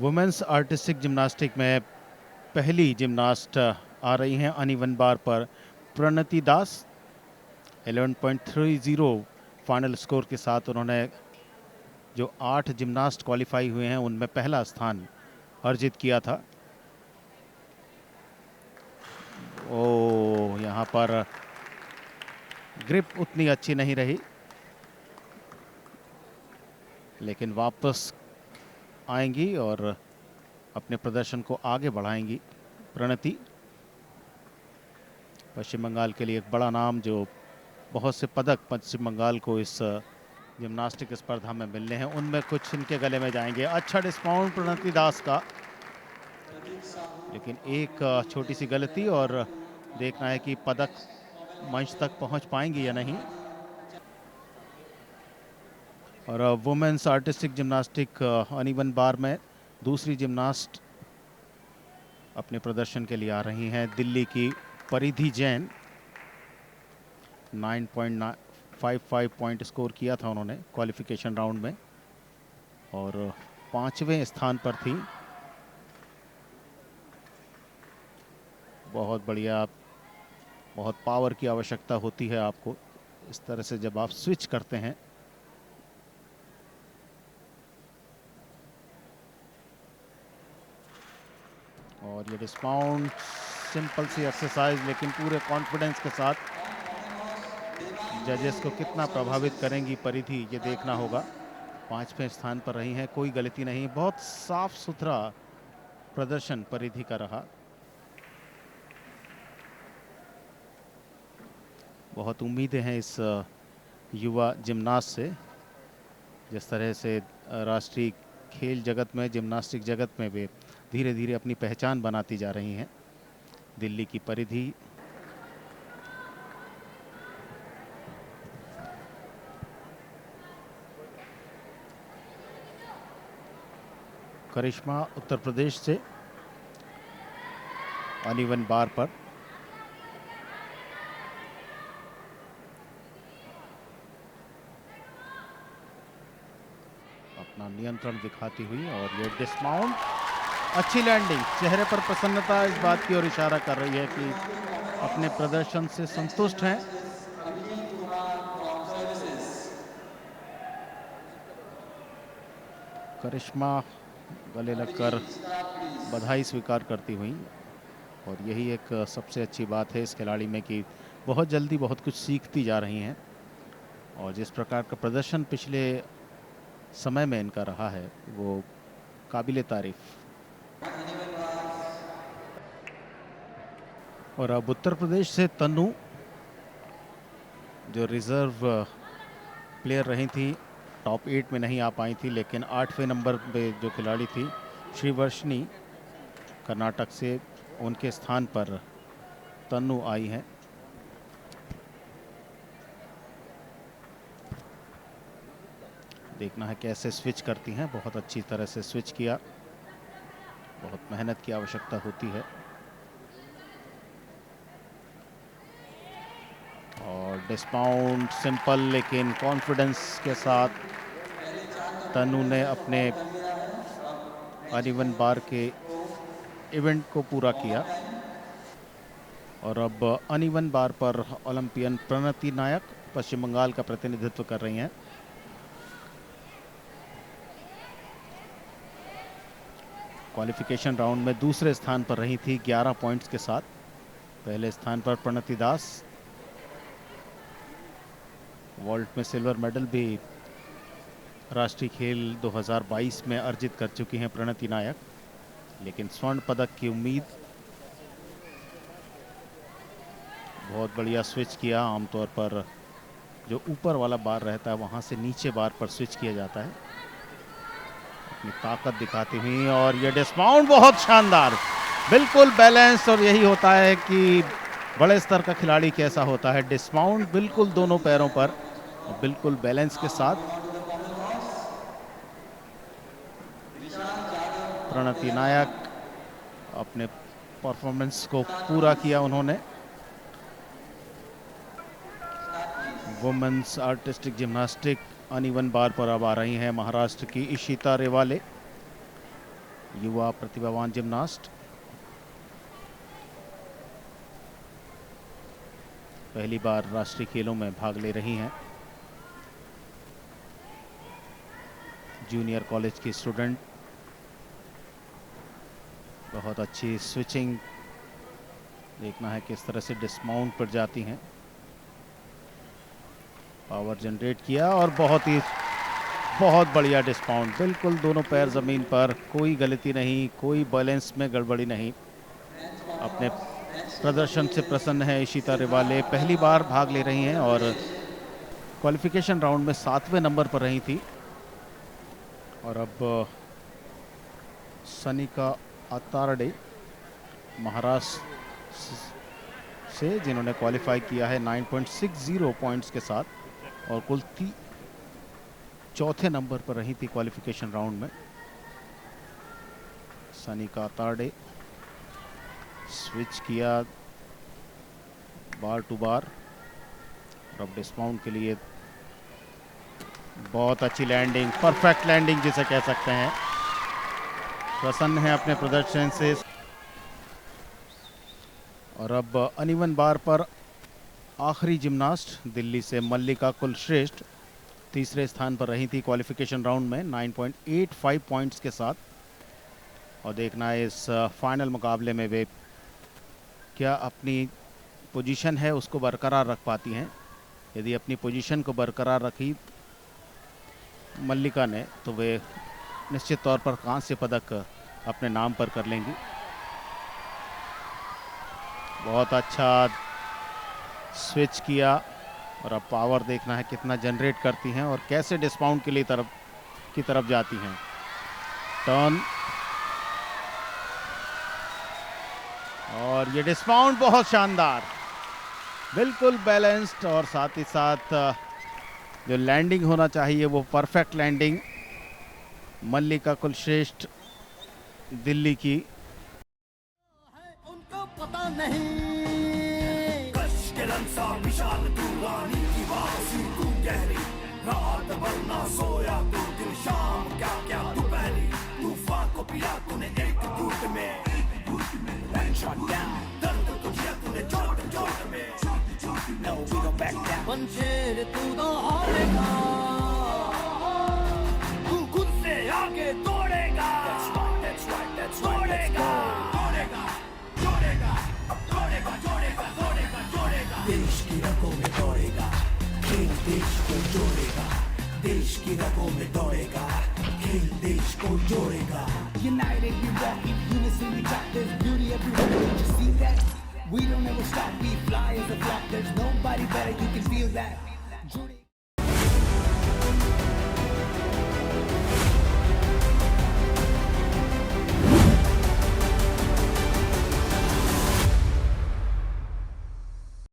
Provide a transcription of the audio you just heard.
Women's artistic gymnastic में पहली gymnast आ रही हैं अनइवन बार पर प्रणति दास। 11.30 फाइनल स्कोर के साथ उन्होंने जो 8 जिम्नास्ट क्वालिफाई हुए हैं उनमें पहला स्थान अर्जित किया था। ओ, यहाँ पर ग्रिप उतनी अच्छी नहीं रही, लेकिन वापस आएंगी और अपने प्रदर्शन को आगे बढ़ाएंगी प्रणति। पश्चिम बंगाल के लिए एक बड़ा नाम, जो बहुत से पदक पश्चिम बंगाल को इस जिम्नास्टिक स्पर्धा में मिलने हैं, उनमें कुछ इनके गले में जाएंगे। अच्छा डिस्काउंट प्रणति दास का, लेकिन एक छोटी सी गलती और देखना है कि पदक मंच तक पहुंच पाएंगी या नहीं। और वुमेन्स आर्टिस्टिक जिम्नास्टिक अनइवन बार में दूसरी जिम्नास्ट अपने प्रदर्शन के लिए आ रही हैं दिल्ली की परिधि जैन। 9.55 पॉइंट स्कोर किया था उन्होंने क्वालिफिकेशन राउंड में और 5वें स्थान पर थी। बहुत बढ़िया, बहुत पावर की आवश्यकता होती है आपको इस तरह से जब आप स्विच करते हैं। और ये डिस्काउंट, सिंपल सी एक्सरसाइज लेकिन पूरे कॉन्फिडेंस के साथ। जजेस को कितना प्रभावित करेंगी परिधि, ये देखना होगा। 5वें स्थान पर रही हैं, कोई गलती नहीं, बहुत साफ सुथरा प्रदर्शन परिधि का रहा। बहुत उम्मीदें हैं इस युवा जिम्नास्ट से। जिस तरह से राष्ट्रीय खेल जगत में, जिम्नास्टिक जगत में वे धीरे धीरे अपनी पहचान बनाती जा रही हैं। दिल्ली की परिधि करिश्मा उत्तर प्रदेश से अनइवन बार पर। अपना नियंत्रण दिखाती हुई और ये डिस्माउंट, अच्छी लैंडिंग, चेहरे पर प्रसन्नता इस बात की ओर इशारा कर रही है कि अपने प्रदर्शन से संतुष्ट हैं। करिश्मा गले लगकर बधाई स्वीकार करती हुई, और यही एक सबसे अच्छी बात है इस खिलाड़ी में कि बहुत जल्दी बहुत कुछ सीखती जा रही हैं। और जिस प्रकार का प्रदर्शन पिछले समय में इनका रहा है वो काबिले तारीफ। और अब उत्तर प्रदेश से तनु, जो रिजर्व प्लेयर रही थी, टॉप 8 में नहीं आ पाई थी, लेकिन 8वें नंबर पे जो खिलाड़ी थी श्रीवर्षिनी कर्नाटक से, उनके स्थान पर तनु आई हैं। देखना है कैसे स्विच करती हैं। बहुत अच्छी तरह से स्विच किया, बहुत मेहनत की आवश्यकता होती है। और डिस्काउंट सिंपल लेकिन कॉन्फिडेंस के साथ तनु ने अपने अनइवन बार के इवेंट को पूरा किया। और अब अनइवन बार पर ओलंपियन प्रणति नायक पश्चिम बंगाल का प्रतिनिधित्व कर रही हैं। क्वालिफिकेशन राउंड में दूसरे स्थान पर रही थी 11 पॉइंट्स के साथ। पहले स्थान पर प्रणति दास। वॉल्ट में सिल्वर मेडल भी राष्ट्रीय खेल 2022 में अर्जित कर चुकी हैं प्रणति नायक, लेकिन स्वर्ण पदक की उम्मीद। बहुत बढ़िया स्विच किया। आमतौर पर जो ऊपर वाला बार रहता है वहां से नीचे बार पर स्विच किया जाता है, अपनी ताकत दिखाती हुई। और ये डिस्काउंट बहुत शानदार, बिल्कुल बैलेंस। और यही होता है कि बड़े स्तर का खिलाड़ी कैसा होता है। डिस्काउंट बिल्कुल दोनों पैरों पर, बिल्कुल बैलेंस के साथ। प्रणति नायक अपने परफॉर्मेंस को पूरा किया उन्होंने। वुमेन्स आर्टिस्टिक जिम्नास्टिक अनइवन बार पर अब आ रही हैं महाराष्ट्र की इशिता रेवाले। युवा प्रतिभावान जिम्नास्ट। पहली बार राष्ट्रीय खेलों में भाग ले रही हैं। जूनियर कॉलेज की स्टूडेंट। बहुत अच्छी स्विचिंग। देखना है किस तरह से डिस्माउंट पर जाती हैं। पावर जनरेट किया और बहुत बढ़िया डिस्माउंट। बिल्कुल दोनों पैर जमीन पर, कोई गलती नहीं, कोई बैलेंस में गड़बड़ी नहीं। अपने प्रदर्शन से प्रसन्न है इशिता रिवाले। पहली बार भाग ले रही हैं और क्वालिफिकेशन राउंड में 7वें नंबर पर रही थी। और अब सनिका अतारडे महाराष्ट्र से, जिन्होंने क्वालिफाई किया है 9.60 पॉइंट्स के साथ और कुल चौथे नंबर पर रही थी क्वालिफिकेशन राउंड में। सनिका अतारडे स्विच किया बार टू बार। और अब डिस्माउंट के लिए बहुत अच्छी लैंडिंग, परफेक्ट लैंडिंग जिसे कह सकते हैं। प्रसन्न है अपने प्रदर्शन से। और अब अनइवन बार पर आखिरी जिम्नास्ट दिल्ली से मल्लिका कुलश्रेष्ठ तीसरे स्थान पर रही थी क्वालिफिकेशन राउंड में 9.85 पॉइंट्स के साथ। और देखना है इस फाइनल मुकाबले में वे क्या अपनी पोजीशन है उसको बरकरार रख पाती हैं। यदि अपनी पोजीशन को बरकरार रखी मल्लिका ने तो वे निश्चित तौर पर कांस्य पदक अपने नाम पर कर लेंगी। बहुत अच्छा स्विच किया और अब पावर देखना है कितना जनरेट करती हैं और कैसे डिस्माउंट के लिए तरफ जाती हैं। टर्न और ये डिस्माउंट बहुत शानदार, बिल्कुल बैलेंस्ड और साथ ही साथ जो लैंडिंग होना चाहिए वो परफेक्ट लैंडिंग। मल्लिका कुलश्रेष्ठ दिल्ली की। उनको पता नहीं विशाल तूफानी की वासी तू गहरी रात वरना सोया तू दिन शाम क्या क्या दोपहरी तूफान को पिया तूने एक घूंट में shot down दर्द तुझे तूने चोट में no we go back down पंचेर तू तो हारेगा तू खुद से आगे दौड़ेगा that's right दौड़ेगा देश की रगों में दौड़ेगा खेल देश को जोड़ेगा देश की रगों में दौड़ेगा खेल देश को जोड़ेगा United we walk in unison we talk there's beauty everywhere don't you see that we don't ever stop we fly as a flock there's nobody better you can feel that